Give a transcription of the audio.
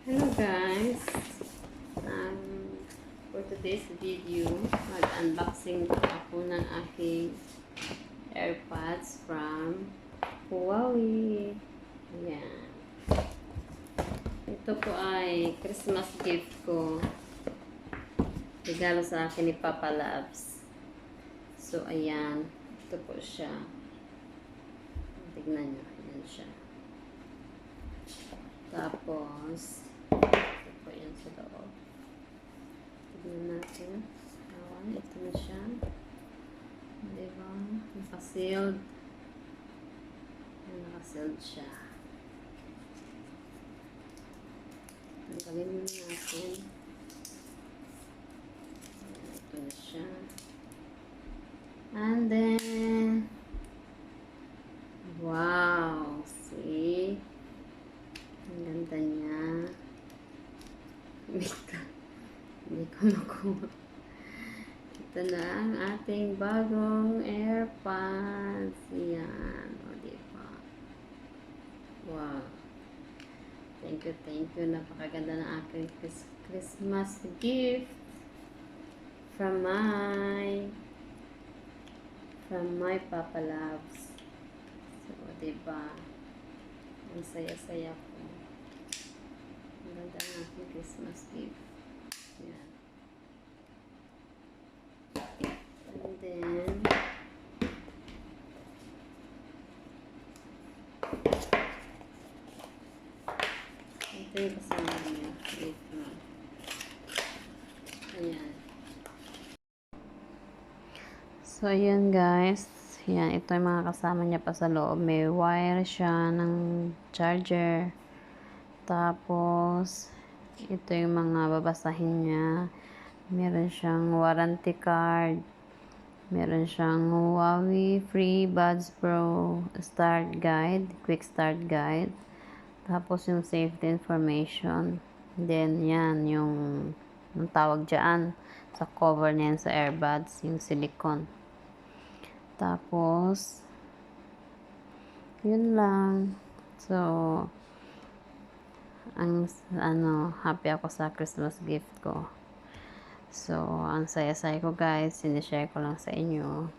Hello guys, for today's video, mag-unboxing ako ng aking AirPods from Huawei. Ayan. Ito po ay Christmas gift ko. Regalo sa akin ni Papa Labs. So ayan, ito po siya. Tignan nyo, ayan siya. Tapos, ito po yan sa loob. Tignan natin. Awan, ito na siya. Diba? Naka-sealed. Naka-sealed siya. Tanggalin muna natin. Ito na siya. And then, wow! See? Ang ganda niya. Hindi ko makuha. Ito na ang ating bagong AirPods. Yan. O, diba? Wow. Thank you, thank you. Napakaganda ng aking Christmas gift from my Papa Loves. So, diba? Ang saya-saya ko. Ang ganda ng aking Christmas gift. Yan. And then, ito yung kasama niya. Ito. Ayan. So, ayan guys. Yan, ito yung mga kasama niya pa sa loob. May wire siya ng charger. Tapos, ito yung mga babasahin niya. Meron siyang warranty card. Meron siyang Huawei Free Buds Pro Start Guide, Quick Start Guide. Tapos yung safety information. Then, yan, yung tawag dyan sa cover niyan sa earbuds, yung silicone. Tapos, yun lang. So, happy ako sa Christmas gift ko. So, ang saya-saya ko guys, sinishare ko lang sa inyo.